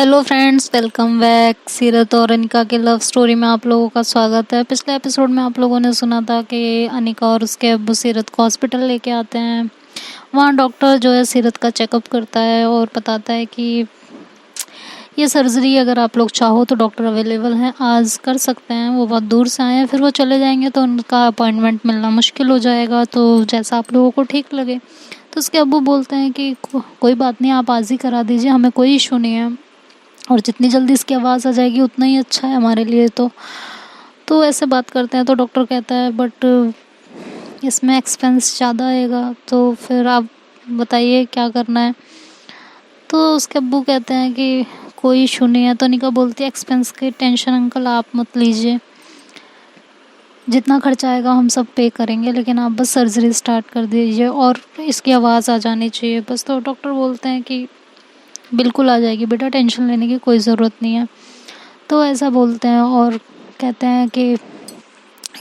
Hello friends, welcome back. सीरत और अनिका के लव स्टोरी में आप लोगों का स्वागत है। पिछले एपिसोड में आप लोगों ने सुना था कि अनिका और उसके अब्बू सीरत को हॉस्पिटल लेके आते हैं। वहाँ डॉक्टर जो है सीरत का चेकअप करता है और बताता है कि ये सर्जरी अगर आप लोग चाहो तो डॉक्टर अवेलेबल हैं, आज कर सकते हैं। वो बहुत दूर से आए हैं, फिर वो चले जाएंगे तो उनका अपॉइंटमेंट मिलना मुश्किल हो जाएगा, तो जैसा आप लोगों को ठीक लगे। तो उसके अब्बू बोलते हैं कि कोई बात नहीं, आप आज ही करा दीजिए, हमें कोई इशू नहीं है, और जितनी जल्दी इसकी आवाज़ आ जाएगी उतना ही अच्छा है हमारे लिए। तो ऐसे बात करते हैं तो डॉक्टर कहता है बट इसमें एक्सपेंस ज़्यादा आएगा, तो फिर आप बताइए क्या करना है। तो उसके अब्बू कहते हैं कि कोई इशू नहीं है। तो निका बोलती है एक्सपेंस की टेंशन अंकल आप मत लीजिए, जितना खर्चा आएगा हम सब पे करेंगे, लेकिन आप बस सर्जरी स्टार्ट कर दीजिए और इसकी आवाज़ आ जानी चाहिए बस। तो डॉक्टर बोलते हैं कि बिल्कुल आ जाएगी बेटा, टेंशन लेने की कोई ज़रूरत नहीं है। तो ऐसा बोलते हैं और कहते हैं कि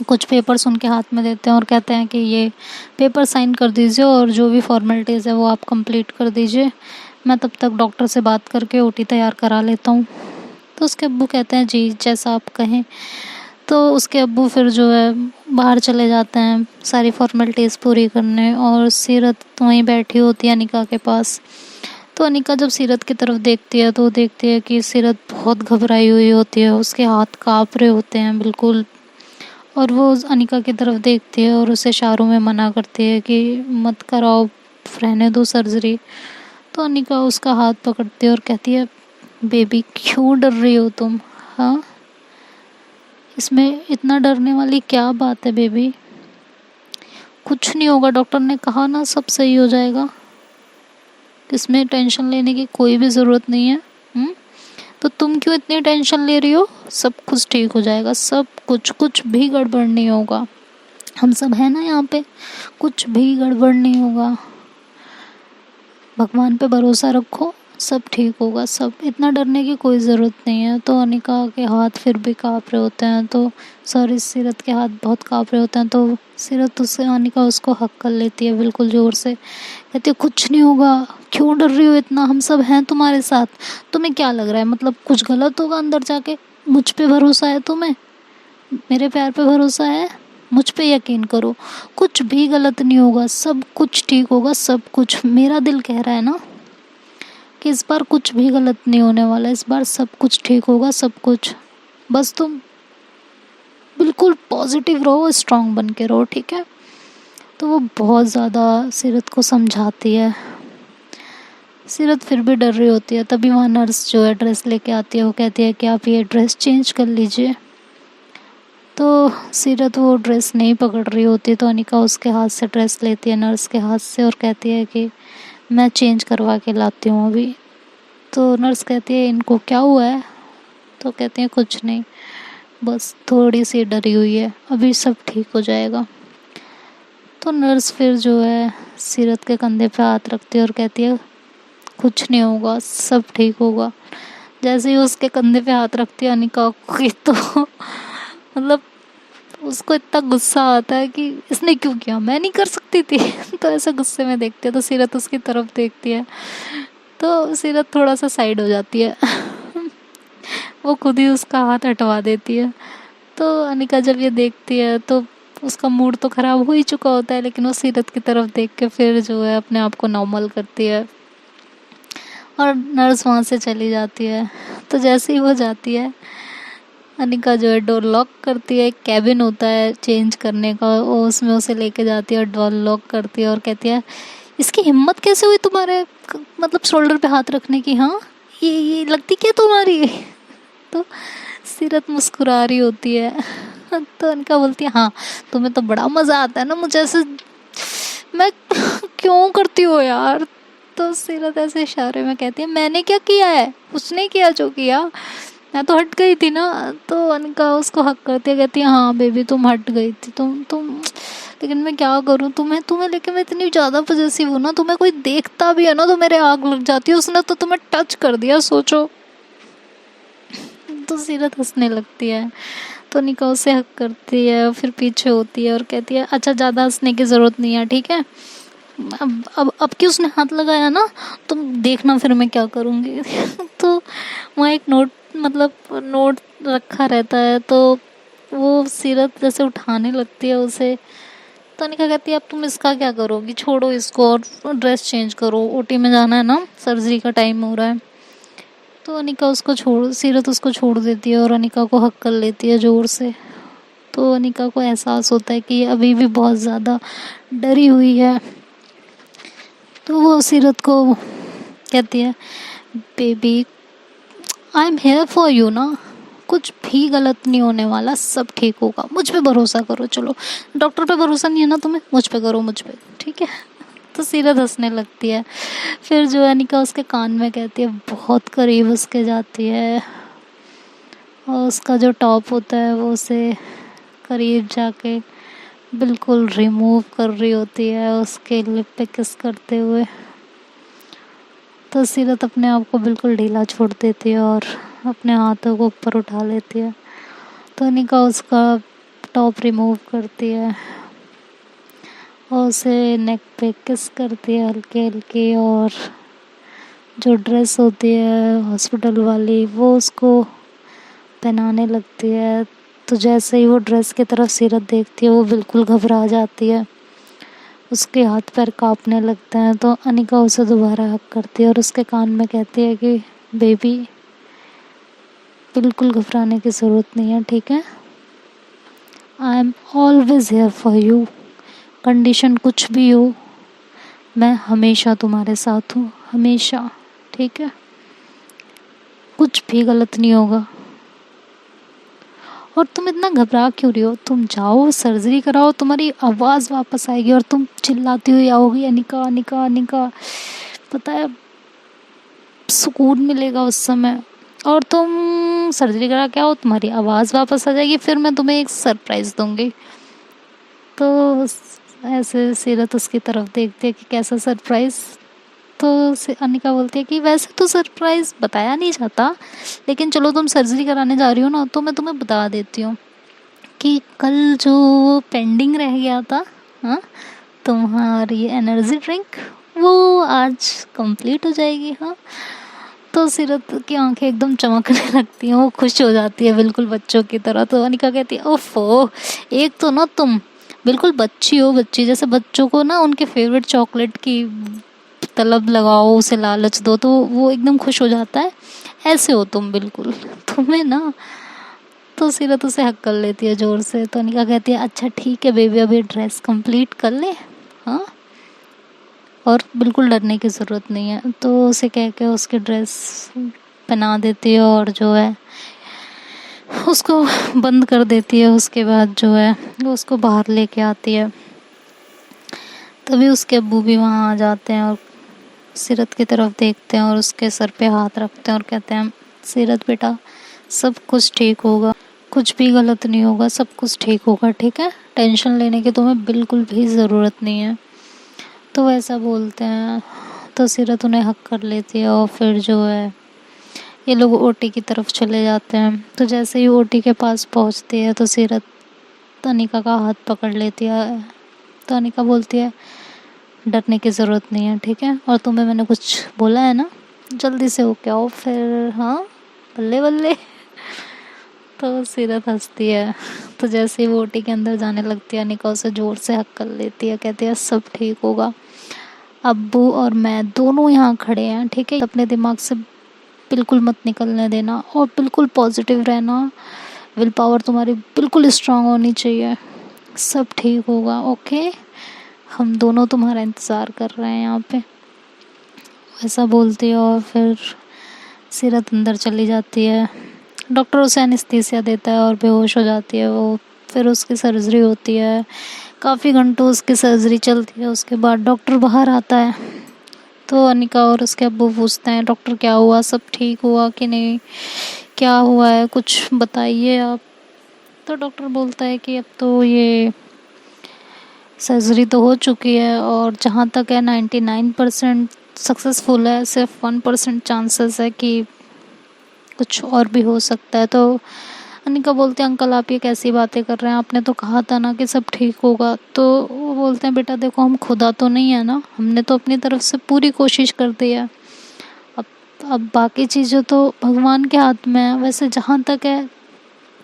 कुछ पेपर्स उनके हाथ में देते हैं और कहते हैं कि ये पेपर साइन कर दीजिए और जो भी फॉर्मेलिटीज़ है वो आप कंप्लीट कर दीजिए, मैं तब तक डॉक्टर से बात करके ओटी तैयार करा लेता हूँ। तो उसके अब्बू कहते हैं जी जैसा आप कहें। तो उसके अब्बू फिर जो है बाहर चले जाते हैं सारी फॉर्मेलिटीज़ पूरी करने, और सीरत वहीं बैठी होती है अनिका के पास। तो अनिका जब सीरत की तरफ देखती है तो देखती है कि सीरत बहुत घबराई हुई होती है, उसके हाथ काँप रहे होते हैं बिल्कुल, और वो अनिका की तरफ देखती है और उसे इशारों में मना करती है कि मत कराओ, रहने दो सर्जरी। तो अनिका उसका हाथ पकड़ती है और कहती है बेबी क्यों डर रही हो तुम? हाँ, इसमें इतना डरने वाली क्या बात है बेबी? कुछ नहीं होगा, डॉक्टर ने कहा ना सब सही हो जाएगा, इसमें टेंशन लेने की कोई भी ज़रूरत नहीं है। तो तुम क्यों इतनी टेंशन ले रही हो? सब कुछ ठीक हो जाएगा, सब कुछ भी गड़बड़ नहीं होगा, हम सब हैं ना यहाँ पे, कुछ भी गड़बड़ नहीं होगा, भगवान पे भरोसा रखो, सब ठीक होगा, सब इतना डरने की कोई ज़रूरत नहीं है। तो अनिका के हाथ फिर भी काँप रहे होते हैं, तो सॉरी सीरत के हाथ बहुत काँप रहे होते हैं। तो सीरत उससे अनिका उसको हक कर लेती है बिल्कुल ज़ोर से, कहती है कुछ नहीं होगा, क्यों डर रही हो इतना, हम सब हैं तुम्हारे साथ। तुम्हें क्या लग रहा है, मतलब कुछ गलत होगा अंदर जाके? मुझ पे भरोसा है तुम्हें, मेरे प्यार पे भरोसा है, मुझ पे यकीन करो, कुछ भी गलत नहीं होगा, सब कुछ ठीक होगा, सब कुछ। मेरा दिल कह रहा है ना कि इस बार कुछ भी गलत नहीं होने वाला, इस बार सब कुछ ठीक होगा, सब कुछ। बस तुम बिल्कुल पॉजिटिव रहो, स्ट्रांग बन के रहो, ठीक है? तो वो बहुत ज़्यादा सीरत को समझाती है। सीरत फिर भी डर रही होती है। तभी वहाँ नर्स जो है ड्रेस लेके आती है, वो कहती है कि आप ये ड्रेस चेंज कर लीजिए। तो सीरत वो ड्रेस नहीं पकड़ रही होती, तो अनिका उसके हाथ से ड्रेस लेती है, नर्स के हाथ से, और कहती है कि मैं चेंज करवा के लाती हूँ अभी। तो नर्स कहती है इनको क्या हुआ है? तो कहते हैं कुछ नहीं, बस थोड़ी सी डरी हुई है, अभी सब ठीक हो जाएगा। तो नर्स फिर जो है सीरत के कंधे पे हाथ रखती है और कहती है कुछ नहीं होगा, सब ठीक होगा। जैसे ही उसके कंधे पे हाथ रखती है अनिका की, तो मतलब उसको इतना गुस्सा आता है कि इसने क्यों किया, मैं नहीं कर सकती थी। तो ऐसे गुस्से में देखती है, तो सीरत उसकी तरफ देखती है, तो सीरत थोड़ा सा साइड हो जाती है। वो खुद ही उसका हाथ हटवा देती है। तो अनिका जब ये देखती है तो उसका मूड तो ख़राब हो ही चुका होता है, लेकिन वो सीरत की तरफ देख के फिर जो है अपने आप को नॉर्मल करती है, और नर्स वहाँ से चली जाती है। तो जैसे ही वो जाती है अनिका जो है डोर लॉक करती है, एक कैबिन होता है चेंज करने का, वो उसमें उसे लेके जाती है और डोर लॉक करती है और कहती है इसकी हिम्मत कैसे हुई तुम्हारे मतलब शोल्डर पे हाथ रखने की? हाँ, ये लगती क्या तुम्हारी? तो सीरत मुस्कुरा रही होती है। तो अनिका बोलती है हाँ, तुम्हें तो बड़ा मज़ा आता है ना मुझे ऐसे, मैं क्यों करती हो यार? तो सीरत ऐसे इशारे में कहती है मैंने क्या किया है, उसने किया जो किया, मैं तो हट गई थी ना। तो अनिका उसको हक करती है, कहती है हाँ बेबी तुम हट गई थी, तुम लेकिन मैं क्या करूँ, तुम्हें लेके मैं इतनी ज़्यादा पॉजेसिव हूँ ना, तुम्हें कोई देखता भी है ना तो मेरे आग लग जाती है, उसने तो तुम्हें टच कर दिया सोचो। तो सीरत हंसने लगती है। तो अनिका उसे हक करती है, फिर पीछे होती है और कहती है अच्छा ज़्यादा हंसने की ज़रूरत नहीं है, ठीक है? अब कि उसने हाथ लगाया ना, तुम देखना फिर मैं क्या करूँगी। तो वहाँ एक नोट मतलब नोट रखा रहता है, तो वो सीरत जैसे उठाने लगती है उसे। तो अनिका कहती है अब तुम इसका क्या करोगी, छोड़ो इसको और ड्रेस चेंज करो, ओटी में जाना है ना, सर्जरी का टाइम हो रहा है। तो अनिका उसको छोड़ सीरत उसको छोड़ देती है और अनिका को हक कर लेती है ज़ोर से। तो अनिका को एहसास होता है कि ये अभी भी बहुत ज़्यादा डरी हुई है। तो वो सीरत को कहती है baby I am here for you ना, कुछ भी गलत नहीं होने वाला, सब ठीक होगा, मुझ पे भरोसा करो। चलो डॉक्टर पे भरोसा नहीं है ना तुम्हें, मुझ पे करो, मुझ पे, ठीक है। तो सीरत हंसने लगती है। फिर जो अनिका उसके कान में कहती है, बहुत करीब उसके जाती है और उसका जो टॉप होता है वो उसे करीब जाके बिल्कुल रिमूव कर रही होती है उसके लिप पे किस करते हुए। तो सीरत अपने आप को बिल्कुल ढीला छोड़ देती है और अपने हाथों को ऊपर उठा लेती है। तो अनिका उसका टॉप रिमूव करती है और उसे नेक पे किस करती है हल्की हल्की, और जो ड्रेस होती है हॉस्पिटल वाली वो उसको पहनाने लगती है। तो जैसे ही वो ड्रेस की तरफ सीरत देखती है वो बिल्कुल घबरा जाती है, उसके हाथ पैर कांपने लगते हैं। तो अनिका उसे दोबारा हक करती है और उसके कान में कहती है कि बेबी बिल्कुल घबराने की ज़रूरत नहीं है, ठीक है, I am always here for you, condition कुछ भी हो मैं हमेशा तुम्हारे साथ हूँ, हमेशा, ठीक है, कुछ भी गलत नहीं होगा। और तुम इतना घबरा क्यों रही हो, तुम जाओ सर्जरी कराओ, तुम्हारी आवाज़ वापस आएगी और तुम चिल्लाती हुई आओगी अनिका अनिका अनिका, पता है सुकून मिलेगा उस समय। और तुम सर्जरी करा के आओ, तुम्हारी आवाज़ वापस आ जाएगी, फिर मैं तुम्हें एक सरप्राइज़ दूंगी। तो ऐसे सीरत उसकी तरफ देखती है कि कैसा सरप्राइज़। तो अनिका बोलती है कि वैसे तो सरप्राइज़ बताया नहीं जाता, लेकिन चलो तुम सर्जरी कराने जा रही हो ना, तो मैं तुम्हें बता देती हूँ कि कल जो पेंडिंग रह गया था, हाँ, तुम्हारी एनर्जी ड्रिंक, वो आज कंप्लीट हो जाएगी। हाँ, तो सीरत की आंखें एकदम चमकने लगती हैं, वो खुश हो जाती है बिल्कुल बच्चों की तरह। तो अनिका कहती है ओफो, एक तो ना तुम बिल्कुल बच्ची हो, बच्ची जैसे, बच्चों को ना उनके फेवरेट चॉकलेट की तलब लगाओ, उसे लालच दो तो वो एकदम खुश हो जाता है, ऐसे हो तुम बिल्कुल, तुम्हें ना। तो सीरत उसे हक कर लेती है ज़ोर से। तो अनिका कहती है अच्छा ठीक है बेबी, अभी ड्रेस कंप्लीट कर ले, हाँ, और बिल्कुल डरने की ज़रूरत नहीं है। तो उसे कह के उसकी ड्रेस पहना देती है और जो है उसको बंद कर देती है। उसके बाद जो है वो उसको बाहर लेके आती है। तभी उसके अब्बू भी वहाँ आ जाते हैं और सीरत की तरफ देखते हैं और उसके सर पे हाथ रखते हैं और कहते हैं सीरत बेटा सब कुछ ठीक होगा, कुछ भी गलत नहीं होगा, सब कुछ ठीक होगा, ठीक है, टेंशन लेने की तुम्हें बिल्कुल भी ज़रूरत नहीं है। तो वैसा बोलते हैं। तो सीरत उन्हें हक कर लेती है और फिर जो है ये लोग ओटी की तरफ चले जाते हैं। तो जैसे ही ओटी के पास पहुंचती है तो सीरत अनिका का हाथ पकड़ लेती है। तो अनिका बोलती है डरने की ज़रूरत नहीं है, ठीक है, और तुम्हें मैंने कुछ बोला है ना, जल्दी से होके आओ फिर, हाँ, बल्ले बल्ले। तो सीरत हंसती है। तो जैसे ही वो ओटी के अंदर जाने लगती है अनिका उसे ज़ोर से हक कर लेती है, कहती है सब ठीक होगा, अब्बू और मैं दोनों यहाँ खड़े हैं, ठीक है, अपने दिमाग से बिल्कुल मत निकलने देना और बिल्कुल पॉजिटिव रहना, विल पावर तुम्हारी बिल्कुल स्ट्रांग होनी चाहिए, सब ठीक होगा, ओके, हम दोनों तुम्हारा इंतज़ार कर रहे हैं यहाँ पे। ऐसा बोलती है और फिर सीरत अंदर चली जाती है। डॉक्टर उसे एनेस्थीसिया देता है और बेहोश हो जाती है वो। फिर उसकी सर्जरी होती है, काफ़ी घंटों उसकी सर्जरी चलती है। उसके बाद डॉक्टर बाहर आता है। तो अनिका और उसके अब्बू पूछते हैं डॉक्टर क्या हुआ, सब ठीक हुआ कि नहीं, क्या हुआ है, कुछ बताइए आप। तो डॉक्टर बोलता है कि अब तो ये सर्जरी तो हो चुकी है और जहाँ तक है 99% सक्सेसफुल है, सिर्फ 1% चांसेस है कि कुछ और भी हो सकता है। तो अनिका बोलते हैं अंकल आप ये कैसी बातें कर रहे हैं, आपने तो कहा था ना कि सब ठीक होगा। तो वो बोलते हैं बेटा देखो हम खुदा तो नहीं है ना, हमने तो अपनी तरफ से पूरी कोशिश कर दी है, अब अब बाकी चीज़ें तो भगवान के हाथ में है। वैसे जहाँ तक है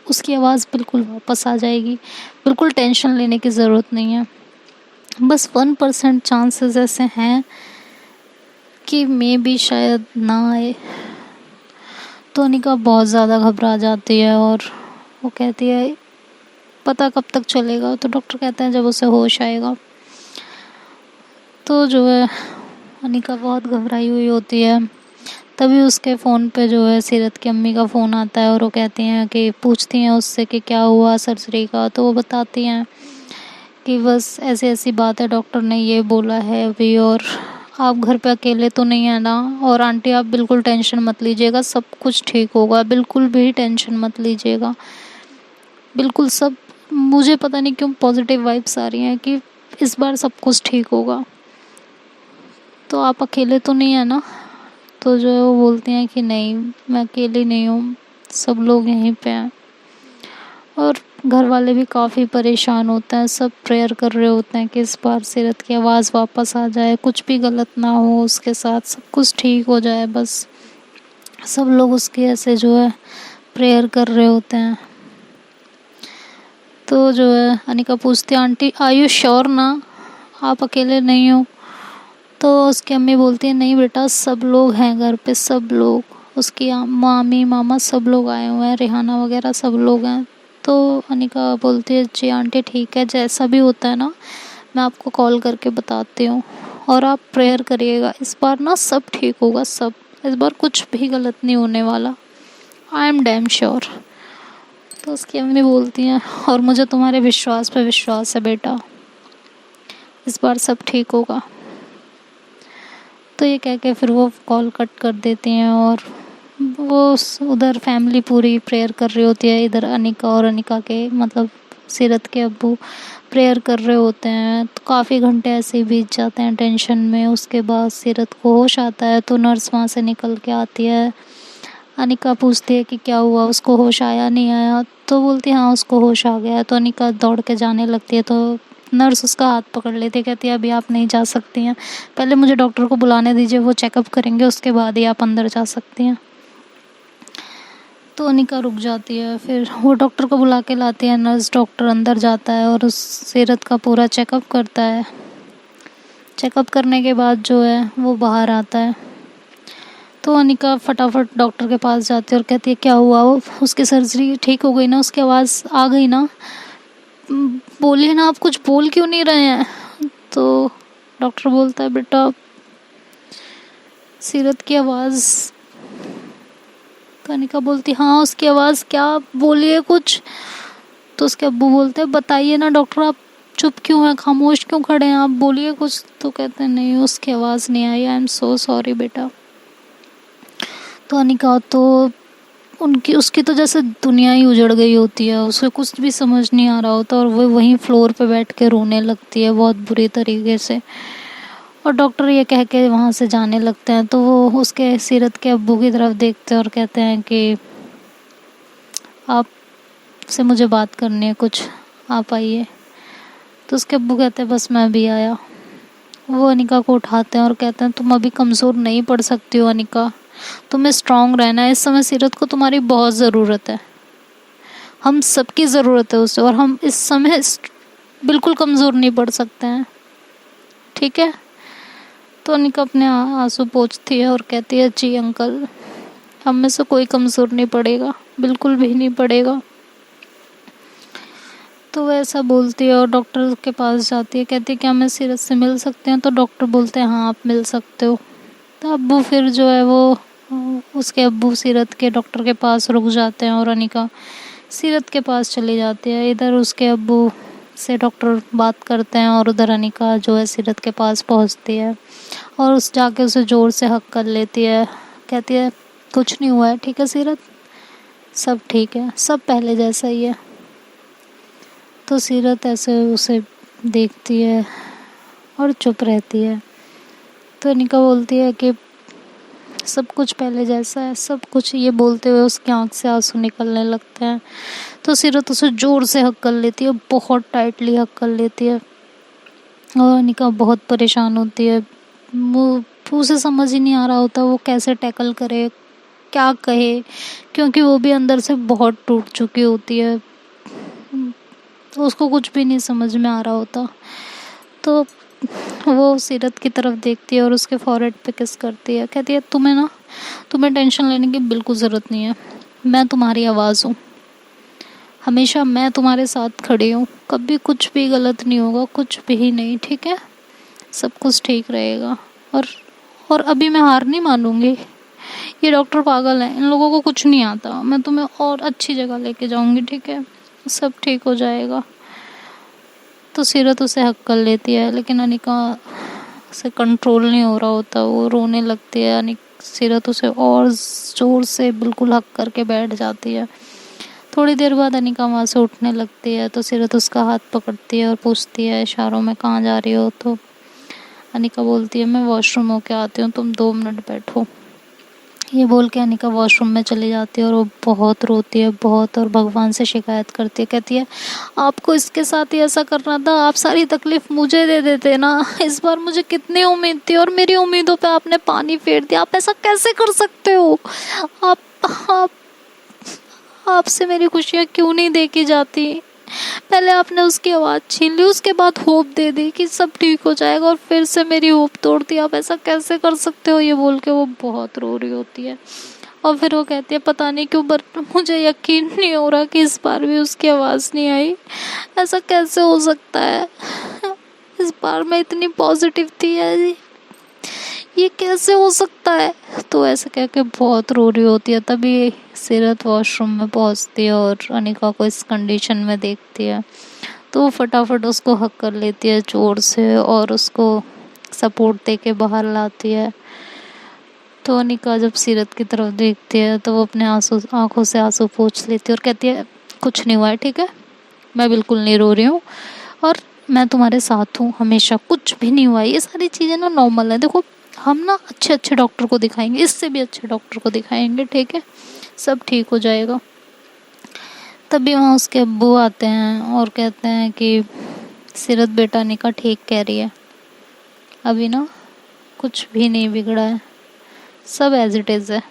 उसकी आवाज़ बिल्कुल वापस आ जाएगी, बिल्कुल टेंशन लेने की ज़रूरत नहीं है। बस 1% चांसेस ऐसे हैं कि मे बी शायद ना आए। तो अनिका बहुत ज़्यादा घबरा जाती है और वो कहती है पता कब तक चलेगा। तो डॉक्टर कहते हैं जब उसे होश आएगा। तो जो है अनिका बहुत घबराई हुई होती है। तभी उसके फ़ोन पे जो है सीरत की अम्मी का फ़ोन आता है और वो कहती हैं कि पूछती हैं उससे कि क्या हुआ सर्जरी का। तो वो बताती हैं कि बस ऐसी ऐसी बात है, डॉक्टर ने ये बोला है अभी, और आप घर पे अकेले तो नहीं है ना, और आंटी आप बिल्कुल टेंशन मत लीजिएगा, सब कुछ ठीक होगा, बिल्कुल भी टेंशन मत लीजिएगा, बिल्कुल सब। मुझे पता नहीं क्यों पॉजिटिव वाइब्स आ रही हैं कि इस बार सब कुछ ठीक होगा। तो आप अकेले तो नहीं है ना। तो जो है वो बोलती हैं कि नहीं मैं अकेली नहीं हूँ, सब लोग यहीं पे हैं। और घर वाले भी काफ़ी परेशान होते हैं, सब प्रेयर कर रहे होते हैं कि इस बार सीरत की आवाज़ वापस आ जाए, कुछ भी गलत ना हो उसके साथ, सब कुछ ठीक हो जाए बस। सब लोग उसके ऐसे जो है प्रेयर कर रहे होते हैं। तो जो है अनिका पूछती है आंटी आर यू श्योर ना, आप अकेले नहीं हो। तो उसकी अम्मी बोलती है नहीं बेटा सब लोग हैं घर पे, सब लोग, उसकी मामी मामा सब लोग आए हुए हैं, रेहाना वगैरह सब लोग हैं। तो अनिका बोलती है जी आंटी ठीक है, जैसा भी होता है ना मैं आपको कॉल करके बताती हूँ, और आप प्रेयर करिएगा, इस बार ना सब ठीक होगा सब, इस बार कुछ भी गलत नहीं होने वाला, आई एम डैम श्योर। तो उसकी अम्मी बोलती हैं और मुझे तुम्हारे विश्वास पे विश्वास है बेटा, इस बार सब ठीक होगा। तो ये कह के फिर वो कॉल कट कर देती हैं और वो उधर फैमिली पूरी प्रेयर कर रही होती है, इधर अनिका और अनिका के मतलब सीरत के अब्बू प्रेयर कर रहे होते हैं। तो काफ़ी घंटे ऐसे ही बीत जाते हैं टेंशन में। उसके बाद सीरत को होश आता है तो नर्स वहाँ से निकल के आती है। अनिका पूछती है कि क्या हुआ, उसको होश आया नहीं आया। तो बोलती है हाँ उसको होश आ गया है। तो अनिका दौड़ के जाने लगती है तो नर्स उसका हाथ पकड़ लेती है, कहती है अभी आप नहीं जा सकती हैं, पहले मुझे डॉक्टर को बुलाने दीजिए, वो चेकअप करेंगे उसके बाद ही आप अंदर जा सकती हैं। तो अनिका रुक जाती है, फिर वो डॉक्टर को बुला के लाती है नर्स। डॉक्टर अंदर जाता है और उस सीरत का पूरा चेकअप करता है। चेकअप करने के बाद जो है वो बाहर आता है। तो अनिका फटाफट डॉक्टर के पास जाती है और कहती है क्या हुआ, वो उसकी सर्जरी ठीक हो गई ना, उसकी आवाज़ आ गई ना, बोलिए ना, आप कुछ बोल क्यों नहीं रहे हैं। तो डॉक्टर बोलता है बेटा सीरत की आवाज़। तो अनिका बोलती हाँ उसकी आवाज़ क्या, बोलिए कुछ। तो उसके अब्बू बोलते हैं बताइए ना डॉक्टर, आप चुप क्यों हैं, खामोश क्यों खड़े हैं, आप बोलिए कुछ। तो कहते हैं नहीं उसकी आवाज़ नहीं आई, आई एम सो सॉरी बेटा। तो अनिका तो उनकी उसकी तो जैसे दुनिया ही उजड़ गई होती है, उसे कुछ भी समझ नहीं आ रहा होता और वो वहीं फ्लोर पे बैठ के रोने लगती है बहुत बुरी तरीके से। और डॉक्टर ये कह के वहाँ से जाने लगते हैं। तो वो उसके सीरत के अब्बू की तरफ देखते हैं और कहते हैं कि आपसे मुझे बात करनी है कुछ, आप आइए। तो उसके अब्बू कहते हैं बस मैं अभी आया। वो अनिका को उठाते हैं और कहते हैं तुम अभी कमज़ोर नहीं पड़ सकती हो अनिका, तुम्हें स्ट्रांग रहना है, इस समय सीरत को तुम्हारी बहुत ज़रूरत है, हम सबकी ज़रूरत है उसे, और हम इस समय बिल्कुल कमज़ोर नहीं पड़ सकते हैं, ठीक है। तो अनिका अपने आंसू पोंछती है और कहती है जी अंकल, हम में से कोई कमज़ोर नहीं पड़ेगा, बिल्कुल भी नहीं पड़ेगा। तो वह ऐसा बोलती है और डॉक्टर के पास जाती है, कहती है क्या मैं सीरत से मिल सकते हैं। तो डॉक्टर बोलते हैं हाँ आप मिल सकते हो। तो अब्बू फिर जो है वो उसके अब्बू सीरत के डॉक्टर के पास रुक जाते हैं और अनिका सीरत के पास चली जाती है। इधर उसके अब्बू से डॉक्टर बात करते हैं और उधर अनिका जो है सीरत के पास पहुंचती है और उस जाके उसे ज़ोर से हक कर लेती है, कहती है कुछ नहीं हुआ है, ठीक है सीरत, सब ठीक है, सब पहले जैसा ही है। तो सीरत ऐसे उसे देखती है और चुप रहती है। तो अनिका बोलती है कि सब कुछ पहले जैसा है, सब कुछ, ये बोलते हुए उसकी आंख से आंसू निकलने लगते हैं। तो सीरत उसे ज़ोर से हक कर लेती है, बहुत टाइटली हक कर लेती है और अनिका बहुत परेशान होती है। वो तो उसे समझ ही नहीं आ रहा होता वो कैसे टैकल करे, क्या कहे, क्योंकि वो भी अंदर से बहुत टूट चुकी होती है। तो उसको कुछ भी नहीं समझ में आ रहा होता। तो वो सीरत की तरफ देखती है और उसके फॉरहेड पे किस करती है, कहती है तुम्हें टेंशन लेने की बिल्कुल ज़रूरत नहीं है। मैं तुम्हारी आवाज़ हूँ, हमेशा मैं तुम्हारे साथ खड़ी हूँ, कभी कुछ भी गलत नहीं होगा, कुछ भी नहीं, ठीक है, सब कुछ ठीक रहेगा। और और अभी मैं हार नहीं मानूंगी। ये डॉक्टर पागल हैं, इन लोगों को कुछ नहीं आता। मैं तुम्हें और अच्छी जगह लेके जाऊंगी, ठीक है, सब ठीक हो जाएगा। तो सीरत उसे हक कर लेती है, लेकिन अनिका से कंट्रोल नहीं हो रहा होता, वो रोने लगती है। सीरत उसे और ज़ोर से बिल्कुल हक करके बैठ जाती है। थोड़ी देर बाद अनिका वहाँ से उठने लगती है, तो सीरत उसका हाथ पकड़ती है और पूछती है इशारों में, कहाँ जा रही हो? तो अनिका बोलती है, मैं वॉशरूम होके आती हूँ, तुम 2 मिनट बैठो। ये बोल के अनिका वॉशरूम में चली जाती है और वो बहुत रोती है, बहुत, और भगवान से शिकायत करती है। कहती है, आपको इसके साथ ही ऐसा करना था, आप सारी तकलीफ मुझे दे देते ना। इस बार मुझे कितनी उम्मीद थी और मेरी उम्मीदों पे आपने पानी फेर दिया। आप ऐसा कैसे कर सकते हो? आप आप आपसे मेरी खुशियाँ क्यों नहीं देखी जाती? पहले आपने उसकी आवाज़ छीन ली, उसके बाद होप दे दी कि सब ठीक हो जाएगा, और फिर से मेरी होप तोड़ दी। आप ऐसा कैसे कर सकते हो? ये बोल के वो बहुत रो रही होती है। और फिर वो कहती है, पता नहीं क्यों पर मुझे यकीन नहीं हो रहा कि इस बार भी उसकी आवाज़ नहीं आई। ऐसा कैसे हो सकता है? इस बार मैं इतनी पॉजिटिव थी, ये कैसे हो सकता है? तो ऐसे कह के बहुत रो रही होती है। तभी सीरत वॉशरूम में पहुंचती है और अनिका को इस कंडीशन में देखती है, तो वो फटाफट उसको हक कर लेती है जोर से और उसको सपोर्ट दे के बाहर लाती है। तो अनिका जब सीरत की तरफ देखती है तो वो अपने आंखों से आंसू पोंछ लेती है और कहती है, कुछ नहीं हुआ है, ठीक है, मैं बिल्कुल नहीं रो रही हूँ और मैं तुम्हारे साथ हूँ हमेशा, कुछ भी नहीं हुआ है। ये सारी चीज़ें ना नॉर्मल है। देखो, हम ना अच्छे अच्छे डॉक्टर को दिखाएंगे, इससे भी अच्छे डॉक्टर को दिखाएंगे, ठीक है, सब ठीक हो जाएगा। तभी वहाँ उसके अब्बू आते हैं और कहते हैं कि सीरत बेटा, निका ठीक कह रही है, अभी ना कुछ भी नहीं बिगड़ा है, सब एज इट इज़ है,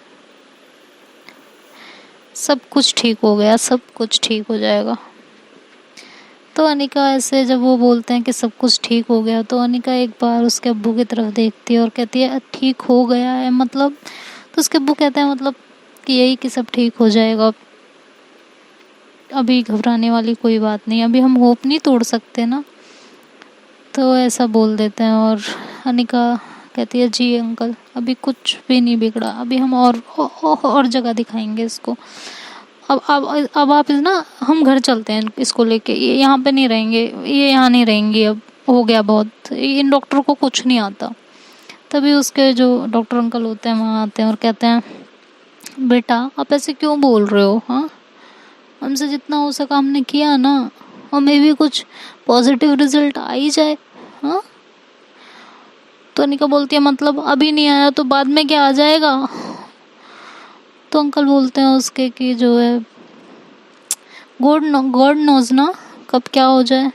सब कुछ ठीक हो गया, सब कुछ ठीक हो जाएगा। तो अनिका ऐसे जब वो बोलते हैं कि सब कुछ ठीक हो गया, तो अनिका एक बार उसके अब्बू की तरफ देखती है और कहती है, ठीक हो गया है मतलब? तो उसके अब्बू कहते हैं, मतलब कि यही कि सब ठीक हो जाएगा, अभी घबराने वाली कोई बात नहीं, अभी हम होप नहीं तोड़ सकते ना। तो ऐसा बोल देते हैं और अनिका कहती है, जी अंकल, अभी कुछ भी नहीं बिगड़ा, अभी हम और जगह दिखाएंगे इसको। अब आप ना, हम घर चलते हैं इसको लेके, ये यहाँ पे नहीं रहेंगे, ये यहाँ नहीं रहेंगी, अब हो गया बहुत, इन डॉक्टर को कुछ नहीं आता। तभी उसके जो डॉक्टर अंकल होते हैं वहाँ आते हैं और कहते हैं, बेटा आप ऐसे क्यों बोल रहे हो? हाँ, हमसे जितना हो सका हमने किया ना, और मे भी कुछ पॉजिटिव रिजल्ट आ ही जाए। हाँ, तो अनिका बोलती है, मतलब अभी नहीं आया तो बाद में क्या आ जाएगा? तो अंकल बोलते हैं उसके कि जो है, गॉड नोज ना कब क्या हो जाए।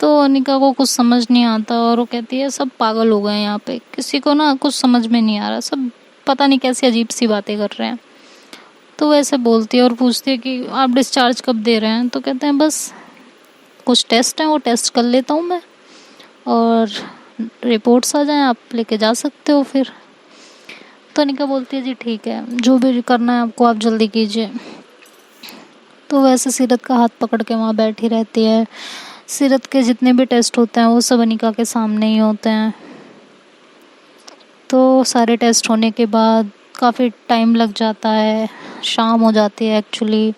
तो अनिका को कुछ समझ नहीं आता और वो कहती है, सब पागल हो गए यहाँ पे, किसी को ना कुछ समझ में नहीं आ रहा, सब पता नहीं कैसी अजीब सी बातें कर रहे हैं। तो वैसे बोलती है और पूछती है कि आप डिस्चार्ज कब दे रहे हैं? तो कहते हैं, बस कुछ टेस्ट हैं वो टेस्ट कर लेता हूँ मैं, और रिपोर्ट्स आ जाएं आप लेके जा सकते हो फिर। तो अनिका बोलती है, जी ठीक है, जो भी करना है आपको आप जल्दी कीजिए। तो वैसे सीरत का हाथ पकड़ के वहाँ बैठी रहती है। सीरत के जितने भी टेस्ट होते हैं वो सब अनिका के सामने ही होते हैं। तो सारे टेस्ट होने के बाद काफ़ी टाइम लग जाता है, शाम हो जाती है एक्चुअली।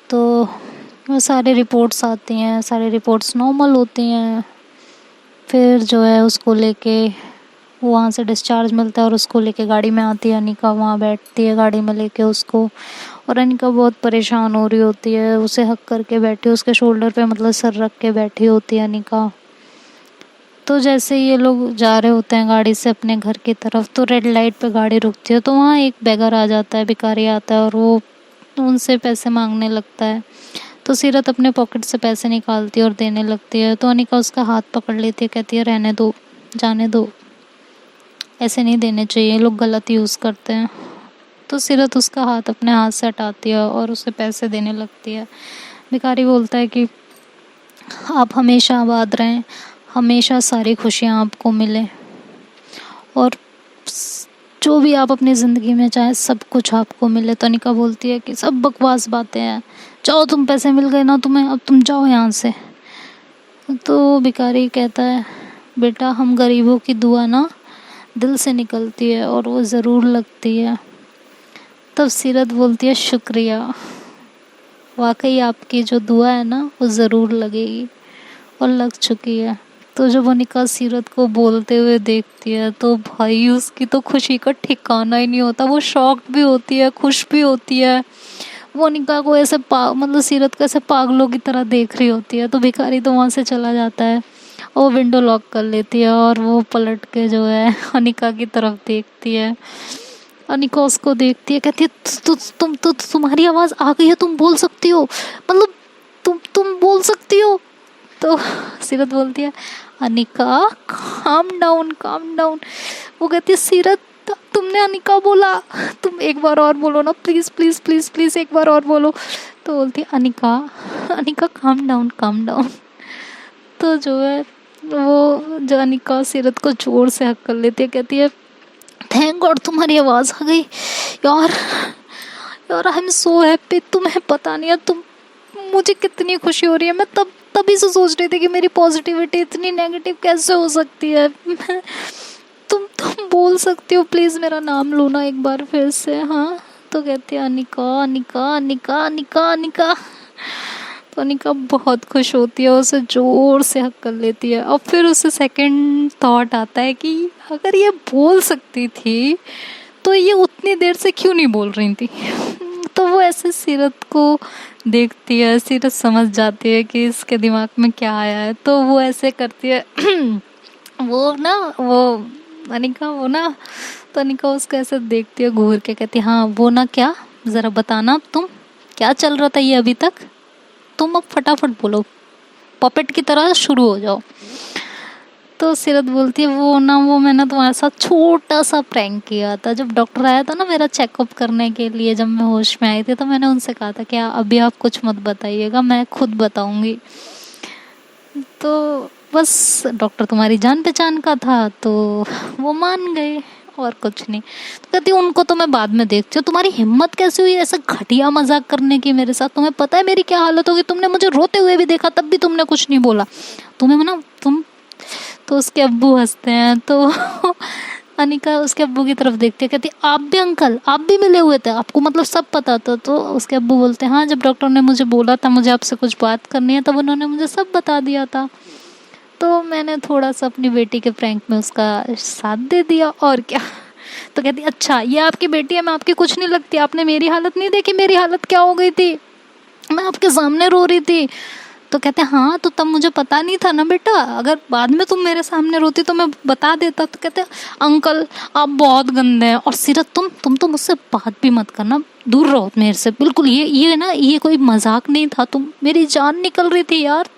तो वो सारे रिपोर्ट्स आती हैं, सारी रिपोर्ट्स नॉर्मल होती हैं। फिर जो है उसको लेके वहाँ से डिस्चार्ज मिलता है और उसको लेके गाड़ी में आती है अनिका, वहाँ बैठती है गाड़ी में लेके उसको। और अनिका बहुत परेशान हो रही होती है, उसे हक करके बैठी, उसके शोल्डर पे मतलब सर रख के बैठी होती है अनिका। तो जैसे ये लोग जा रहे होते हैं गाड़ी से अपने घर की तरफ, तो रेड लाइट पे गाड़ी रुकती है, तो वहाँ एक बेगर आ जाता है, भिखारी आता है और वो उनसे पैसे मांगने लगता है। तो सीरत अपने पॉकेट से पैसे निकालती है और देने लगती है। तो अनिका उसका हाथ पकड़ लेती है, कहती है, रहने दो, जाने दो, ऐसे नहीं देने चाहिए, लोग गलत यूज़ करते हैं। तो सीरत उसका हाथ अपने हाथ से हटाती है और उसे पैसे देने लगती है। भिखारी बोलता है कि आप हमेशा आबाद रहें, हमेशा सारी खुशियाँ आपको मिलें, और जो भी आप अपनी ज़िंदगी में चाहें सब कुछ आपको मिले। तो अनिका बोलती है कि सब बकवास बातें हैं, जाओ, तुम पैसे मिल गए ना तुम्हें, अब तुम जाओ यहाँ से। तो भिखारी कहता है, बेटा हम गरीबों की दुआ ना दिल से निकलती है और वो ज़रूर लगती है। तब सीरत बोलती है, शुक्रिया, वाकई आपकी जो दुआ है ना वो ज़रूर लगेगी, और लग चुकी है। तो जब अनिका सीरत को बोलते हुए देखती है तो भाई उसकी तो खुशी का ठिकाना ही नहीं होता। वो शॉक्ड भी होती है, खुश भी होती है। वो अनिका को ऐसे मतलब सीरत को ऐसे पागलों की तरह देख रही होती है। तो भिखारी तो वहाँ से चला जाता है, वो विंडो लॉक कर लेती है और वो पलट के जो है अनिका की तरफ देखती है। अनिका उसको देखती है, कहती है, तुम्हारी आवाज़ आ गई है, तुम बोल सकती हो, मतलब तुम बोल सकती हो। तो सीरत बोलती है, Anika calm down calm down. वो कहती है, सीरत तुमने अनिका बोला, तुम एक बार और बोलो ना, प्लीज़ प्लीज़ प्लीज़ प्लीज़ एक बार और बोलो। तो बोलती है, Anika Anika calm down calm down. तो जो है वो जो अनिका सीरत को जोर से हक कर लेती है, कहती है, थैंक गॉड तुम्हारी आवाज़ आ गई यार, यार आई एम सो हैप्पी। तुम्हें पता नहीं है तुम, मुझे कितनी खुशी हो रही है। मैं तभी से सोच रही थी कि मेरी पॉजिटिविटी इतनी नेगेटिव कैसे हो सकती है। तुम बोल सकती हो, प्लीज़ मेरा नाम लो ना एक बार फिर से। हाँ, तो कहती है, अनिका अनिका अनिका अनिका अनिका। तो अनिका बहुत खुश होती है, उसे ज़ोर से हक कर लेती है। और फिर उसे सेकंड थॉट आता है कि अगर ये बोल सकती थी तो ये उतनी देर से क्यों नहीं बोल रही थी। तो वो ऐसे सीरत को देखती है, सीरत समझ जाती है कि इसके दिमाग में क्या आया है। तो वो ऐसे करती है वो अनिका वो ना तो अनिका उसको ऐसे देखती है घूर के, कहती है, हाँ वो ना क्या, ज़रा बताना अब तुम क्या चल रहा था ये अभी तक, तुम अब फटाफट बोलो, पपेट की तरह शुरू हो जाओ। तो सीरत बोलती है, वो मैंने तुम्हारे साथ छोटा सा प्रैंक किया था। जब डॉक्टर आया था ना मेरा चेकअप करने के लिए, जब मैं होश में आई थी, तो मैंने उनसे कहा था कि अभी आप कुछ मत बताइएगा, मैं खुद बताऊंगी। तो बस डॉक्टर तुम्हारी जान पहचान का था तो वो मान गए, और कुछ नहीं। तो कहती उनको तो मैं बाद में देखती हूँ, तुम्हारी हिम्मत कैसे हुई ऐसा घटिया मजाक करने की मेरे साथ, तुम्हें पता है मेरी क्या हालत होगी, तुमने मुझे रोते हुए भी देखा तब भी तुमने कुछ नहीं बोला, तुम्हें ना तुम। तो उसके अब्बू हंसते हैं। तो अनिका उसके अब्बू की तरफ देखती है, कहती आप भी अंकल, आप भी मिले हुए थे, आपको मतलब सब पता था। तो उसके अब्बू बोलते हैं, हाँ जब डॉक्टर ने मुझे बोला था मुझे आपसे कुछ बात करनी है तब उन्होंने मुझे सब बता दिया था, तो मैंने थोड़ा सा अपनी बेटी के प्रैंक में उसका साथ दे दिया, और क्या। तो कहती अच्छा ये आपकी बेटी है, मैं आपकी कुछ नहीं लगती, आपने मेरी हालत नहीं देखी, मेरी हालत क्या हो गई थी, मैं आपके सामने रो रही थी। तो कहते हाँ तो तब मुझे पता नहीं था ना बेटा, अगर बाद में तुम मेरे सामने रोती तो मैं बता देता। तो कहते अंकल आप बहुत गंदे हैं, और सीरत तुम तो मुझसे बात भी मत करना, दूर रहो मेरे से बिल्कुल, ये ना ये कोई मजाक नहीं था, तुम मेरी जान निकल रही थी यार।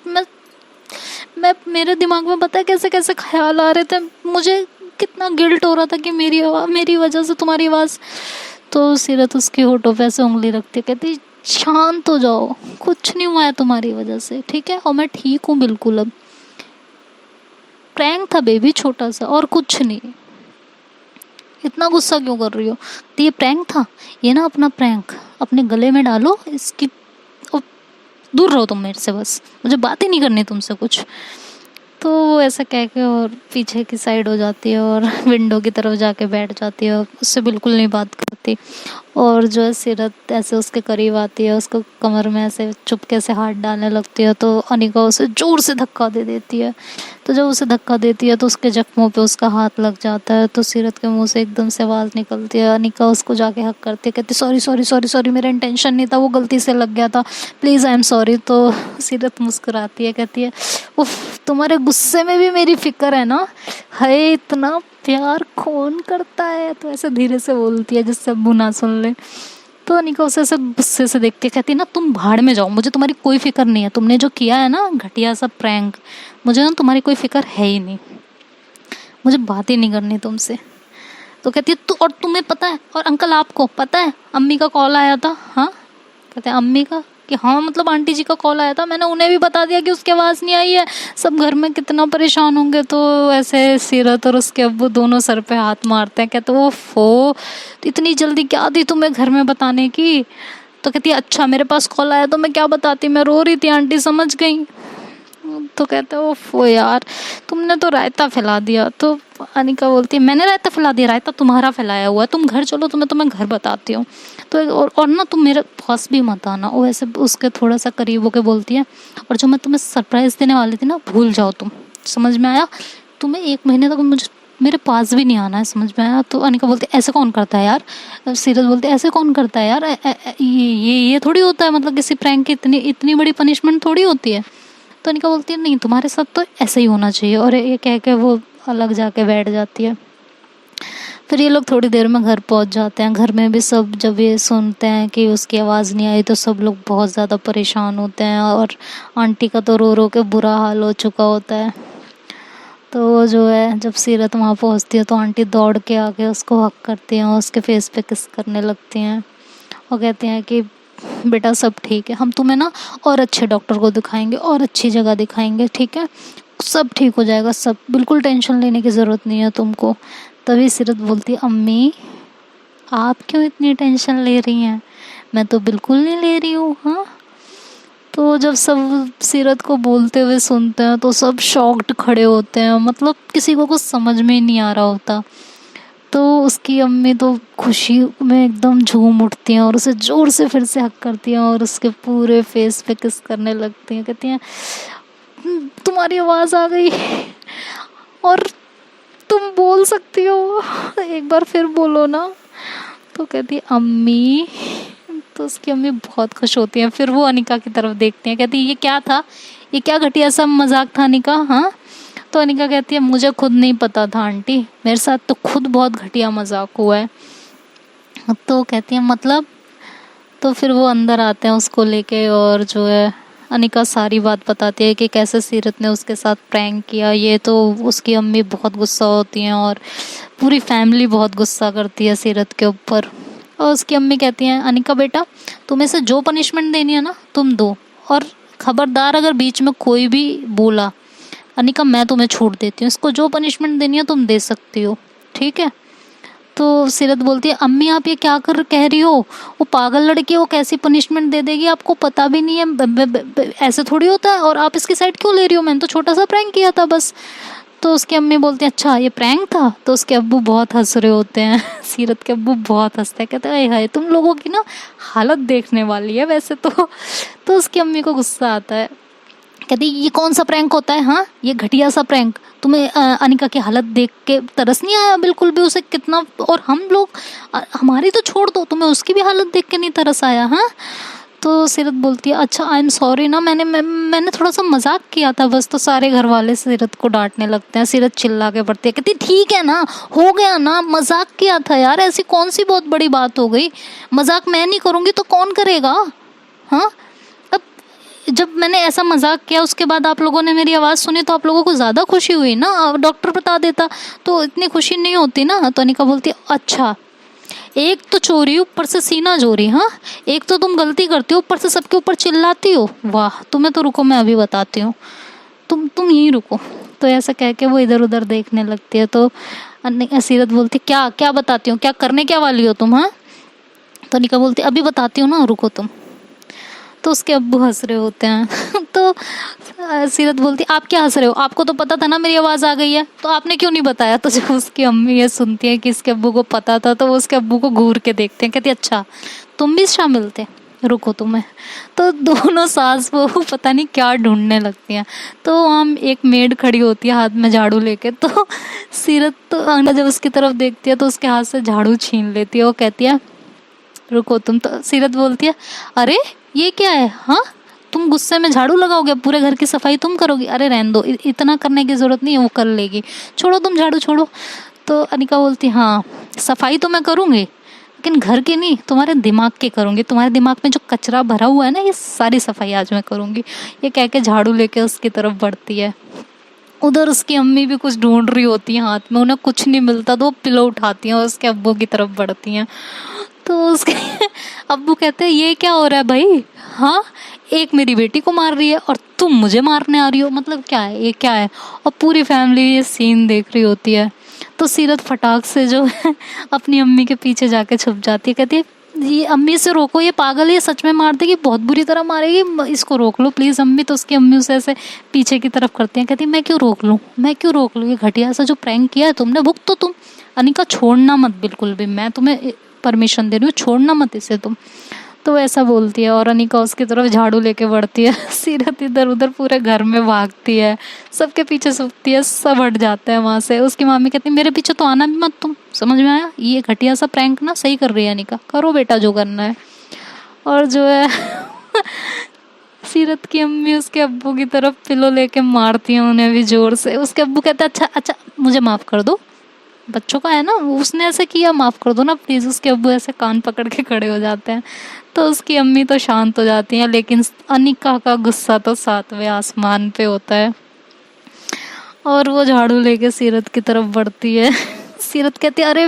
मैं मेरे दिमाग में पता है कैसे कैसे ख्याल आ रहे थे, मुझे कितना गिल्ट हो रहा था कि मेरी वजह से तुम्हारी आवाज़। तो सीरत उसके होठों पे ऐसे उंगली रखती है, कहती शांत हो जाओ, कुछ नहीं हुआ है तुम्हारी वजह से, ठीक है, और मैं ठीक हूँ बिल्कुल, अब प्रैंक था बेबी छोटा सा और कुछ नहीं, इतना गुस्सा क्यों कर रही हो। तो ये प्रैंक था, ये ना अपना प्रैंक अपने गले में डालो, इसकी दूर रहो तुम मेरे से, बस मुझे बात ही नहीं करनी तुमसे कुछ। तो वो ऐसा कह के और पीछे की साइड हो जाती है और विंडो की तरफ जाके बैठ जाती है, उससे बिल्कुल नहीं बात करती। और जो है सीरत ऐसे उसके करीब आती है, उसको कमर में ऐसे चुपके से हाथ डालने लगती है, तो अनिका उसे ज़ोर से धक्का दे देती है। तो जब उसे धक्का देती है तो उसके जख्मों पे उसका हाथ लग जाता है, तो सीरत के मुंह से एकदम से आवाज़ निकलती है। अनिका उसको जाके हक करती है, कहती सॉरी सॉरी सॉरी सॉरी, मेरा इंटेंशन नहीं था, वो गलती से लग गया था, प्लीज़ आई एम सॉरी। तो सीरत मुस्कुराती है, कहती है उफ तुम्हारे गुस्से में भी मेरी फिक्र है ना, है इतना प्यार कौन करता है। तो ऐसे धीरे से बोलती है जिससे अब्बू ना सुन ले। तो अनिका उसे ऐसे गुस्से से देख के कहती है ना तुम भाड़ में जाओ, मुझे तुम्हारी कोई फिक्र नहीं है, तुमने जो किया है ना घटिया सा प्रैंक, मुझे ना तुम्हारी कोई फिक्र है ही नहीं, मुझे बात ही नहीं करनी तुमसे। तो कहती है तू, और तुम्हें पता है, और अंकल आपको पता है अम्मी का कॉल आया था। हाँ, कहते हैं अम्मी का, कि हाँ मतलब आंटी जी का कॉल आया था, मैंने उन्हें भी बता दिया कि उसकी आवाज़ नहीं आई है, सब घर में कितना परेशान होंगे। तो ऐसे सीरत और उसके अब्बू दोनों सर पे हाथ मारते हैं, कहते ओफो इतनी जल्दी क्या थी तुम्हें घर में बताने की। तो कहती है अच्छा मेरे पास कॉल आया तो मैं क्या बताती, मैं रो रही थी, आंटी समझ गई। तो कहते ओफो यार तुमने तो रायता फैला दिया। तो अनिका बोलती है मैंने रायता फैला दिया, रायता तुम्हारा फैलाया हुआ है, तुम घर चलो तुम्हें घर बताती हूँ। तो और ना तुम मेरे पास भी मत आना। वो ऐसे उसके थोड़ा सा करीब होके बोलती है, और जो मैं तुम्हें सरप्राइज़ देने वाली थी ना भूल जाओ तुम, समझ में आया, तुम्हें 1 महीने तक मुझे मेरे पास भी नहीं आना है, समझ में आया। तो अनिका बोलती है ऐसे कौन करता है यार। सीरत बोलती है ऐसे कौन करता है यार, ये थोड़ी होता है, मतलब किसी प्रैंक की इतनी बड़ी पनिशमेंट थोड़ी होती है। तो अनिका बोलती है नहीं तुम्हारे साथ तो ऐसे ही होना चाहिए, और ये कह के वो अलग जाके बैठ जाती है। फिर ये लोग थोड़ी देर में घर पहुंच जाते हैं। घर में भी सब जब ये सुनते हैं कि उसकी आवाज़ नहीं आई तो सब लोग बहुत ज़्यादा परेशान होते हैं, और आंटी का तो रो रो के बुरा हाल हो चुका होता है। तो वो जो है जब सीरत वहाँ पहुँचती है तो आंटी दौड़ के आके उसको हक करती हैं और उसके फेस पे किस करने लगती हैं, और कहती हैं कि बेटा सब ठीक है, हम तुम्हें ना और अच्छे डॉक्टर को दिखाएंगे और अच्छी जगह दिखाएंगे, ठीक है, सब ठीक हो जाएगा, सब बिल्कुल टेंशन लेने की ज़रूरत नहीं है तुमको। तभी सीरत बोलती है अम्मी आप क्यों इतनी टेंशन ले रही हैं, मैं तो बिल्कुल नहीं ले रही हूँ। हाँ, तो जब सब सीरत को बोलते हुए सुनते हैं तो सब शॉक्ड खड़े होते हैं, मतलब किसी को कुछ समझ में ही नहीं आ रहा होता। तो उसकी अम्मी तो खुशी में एकदम झूम उठती हैं और उसे ज़ोर से फिर से हक करती हैं और उसके पूरे फेस पे किस करने लगती हैं, कहती हैं तुम्हारी आवाज़ आ गई और तुम बोल सकती हो, एक बार फिर बोलो ना। तो कहती है अम्मी, तो उसकी अम्मी बहुत खुश होती हैं। फिर वो अनिका की तरफ देखती हैं, कहती है ये क्या था, ये क्या घटिया सा मजाक था अनिका। हाँ, तो अनिका कहती है मुझे खुद नहीं पता था आंटी, मेरे साथ तो खुद बहुत घटिया मजाक हुआ है। तो कहती है मतलब। तो फिर वो अंदर आते हैं उसको लेके, और जो है अनिका सारी बात बताती है कि कैसे सीरत ने उसके साथ प्रैंक किया। ये तो उसकी अम्मी बहुत गुस्सा होती हैं और पूरी फैमिली बहुत गुस्सा करती है सीरत के ऊपर। और उसकी अम्मी कहती हैं अनिका बेटा तुम्हें से जो पनिशमेंट देनी है ना तुम दो, और खबरदार अगर बीच में कोई भी बोला अनिका मैं तुम्हें छूट देती हूँ, इसको जो पनिशमेंट देनी है तुम दे सकती हो, ठीक है। तो सीरत बोलती है अम्मी आप ये क्या कह रही हो, वो पागल लड़की वो कैसी पनिशमेंट दे देगी, आपको पता भी नहीं है, ऐसे थोड़ी होता है, और आप इसकी साइड क्यों ले रही हो, मैंने तो छोटा सा प्रैंक किया था बस। तो उसकी अम्मी बोलती है अच्छा ये प्रैंक था। तो उसके अब्बू बहुत हंस रहे होते हैं सीरत के अब्बू बहुत हंसते हैं, कहते हैं हाय तुम लोगों की ना हालत देखने वाली है वैसे तो उसकी अम्मी को गुस्सा आता है, कहती ये कौन सा प्रैंक होता है, हाँ ये घटिया सा प्रैंक, तुम्हें अनिका की हालत देख के तरस नहीं आया बिल्कुल भी, उसे कितना, और हम लोग हमारी तो छोड़ दो तुम्हें उसकी भी हालत देख के नहीं तरस आया। हाँ, तो सीरत बोलती है अच्छा आई एम सॉरी ना, मैंने थोड़ा सा मजाक किया था बस। तो सारे घर वाले सीरत को डांटने लगते हैं, सीरत चिल्ला के पड़ती है, कहती ठीक है ना, हो गया ना, मजाक किया था यार, ऐसी कौन सी बहुत बड़ी बात हो गई, मजाक मैं नहीं करूँगी तो कौन करेगा। हाँ, जब मैंने ऐसा मजाक किया उसके बाद आप लोगों ने मेरी आवाज़ सुनी तो आप लोगों को ज़्यादा खुशी हुई ना, डॉक्टर बता देता तो इतनी खुशी नहीं होती ना। तो अनिका बोलती है अच्छा एक तो चोरी ऊपर से सीना चोरी, हाँ एक तो तुम गलती करती हो ऊपर से सबके ऊपर चिल्लाती हो, वाह तुम्हें तो रुको मैं अभी बताती हूँ, तुम यहीं रुको। तो ऐसा कह के वो इधर उधर देखने लगती है। तो सीरत बोलती क्या क्या बताती हूँ, क्या करने क्या वाली हो तुम। हाँ, तो अनिका बोलती अभी बताती हूँ ना, रुको तुम। तो उसके अब्बू हंस रहे होते हैं तो सीरत बोलती आप क्या हंस रहे हो, आपको तो पता था ना मेरी आवाज़ आ गई है, तो आपने क्यों नहीं बताया। तो जब उसकी अम्मी ये सुनती है कि इसके अब्बू को पता था तो वो उसके अब्बू को घूर के देखते हैं, कहती अच्छा तुम भी शामिल थे, रुको तुम्हें। तो दोनों सास बहू पता नहीं क्या ढूंढने लगती हैं। तो वहाँ एक मेड खड़ी होती है हाथ में झाड़ू लेके, तो सीरत तो जब उसकी तरफ देखती है तो उसके हाथ से झाड़ू छीन लेती है, वो कहती है रुको तुम। तो सीरत बोलती है अरे ये क्या है, हाँ तुम गुस्से में झाड़ू लगाओगे, पूरे घर की सफाई तुम करोगी, अरे रहने दो इतना करने की ज़रूरत नहीं है, वो कर लेगी, छोड़ो तुम झाड़ू छोड़ो। तो अनिका बोलती हाँ सफाई तो मैं करूँगी लेकिन घर की नहीं, तुम्हारे दिमाग की करूँगी, तुम्हारे दिमाग में जो कचरा भरा हुआ है ना ये सारी सफाई आज मैं करूँगी। ये कह के झाड़ू लेके उसकी तरफ बढ़ती है। उधर उसकी अम्मी भी कुछ ढूंढ रही होती है हाथ में, उन्हें कुछ नहीं मिलता तो वो पिलो उठाती हैं और उसके अब्बू की तरफ बढ़ती हैं। तो उसके अब्बू कहते हैं ये क्या हो रहा है भाई, हाँ एक मेरी बेटी को मार रही है और तुम मुझे मारने आ रही हो, मतलब क्या है ये, क्या है। और पूरी फैमिली ये सीन देख रही होती है। तो सीरत फटाक से जो है अपनी अम्मी के पीछे जाके छुप जाती है, कहती है ये अम्मी से रोको, ये पागल है, ये सच में मार देगी, बहुत बुरी तरह मारेगी, इसको रोक लो प्लीज़ अम्मी। तो उसकी अम्मी उसे ऐसे पीछे की तरफ करती हैं, कहती है मैं क्यों रोक लूँ, मैं क्यों रोक लूँ, ये घटिया सा जो प्रैंक किया है तुमने, भुगतो तो तुम। अनिका छोड़ना मत बिल्कुल भी, मैं तुम्हें परमिशन दे रही हूँ, छोड़ना मत इसे तुम। तो ऐसा बोलती है और अनिका उसकी तरफ झाड़ू लेके बढ़ती है। सीरत इधर उधर पूरे घर में भागती है, सबके पीछे सूखती है, सब हट जाते हैं वहाँ से। उसकी मामी कहती है मेरे पीछे तो आना भी मत तुम, समझ में आया, ये घटिया सा प्रैंक ना सही कर रही है अनिका, करो बेटा जो करना है। और जो है सीरत की अम्मी उसके अब्बू की तरफ पिलो लेके मारती है उन्हें भी जोर से। उसके अब्बू कहते हैं अच्छा अच्छा मुझे माफ़ कर दो, बच्चों का है ना, उसने ऐसे किया, माफ़ कर दो ना प्लीज़। उसके अब्बू ऐसे कान पकड़ के खड़े हो जाते हैं। तो उसकी अम्मी तो शांत हो जाती हैं, लेकिन अनिका का गुस्सा तो 7वें आसमान पे होता है और वो झाड़ू लेके सीरत की तरफ बढ़ती है। सीरत कहती है अरे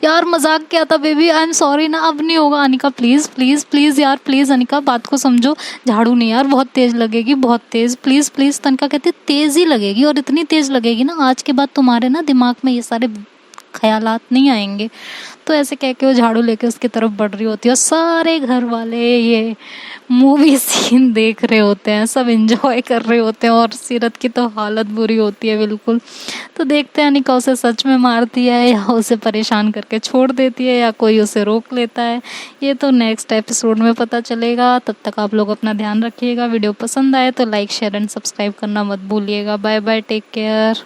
यार मजाक किया था बेबी, आई एम सॉरी ना, अब नहीं होगा। अनिका प्लीज़ प्लीज़ प्लीज़ यार प्लीज़ अनिका बात को समझो, झाड़ू नहीं यार बहुत तेज़ लगेगी, बहुत तेज़, प्लीज़ प्लीज़। तनिका कहती है तेज़ ही लगेगी और इतनी तेज़ लगेगी ना आज के बाद तुम्हारे ना दिमाग में ये सारे ख्यालात नहीं आएंगे। तो ऐसे कह के वो झाड़ू लेके उसकी तरफ बढ़ रही होती है और सारे घर वाले ये मूवी सीन देख रहे होते हैं, सब एंजॉय कर रहे होते हैं और सीरत की तो हालत बुरी होती है बिल्कुल। तो देखते हैं अनिका उसे सच में मारती है या उसे परेशान करके छोड़ देती है या कोई उसे रोक लेता है, ये तो नेक्स्ट एपिसोड में पता चलेगा। तब तक आप लोग अपना ध्यान रखिएगा, वीडियो पसंद आए तो लाइक शेयर एंड सब्सक्राइब करना मत भूलिएगा। Bye bye, take care.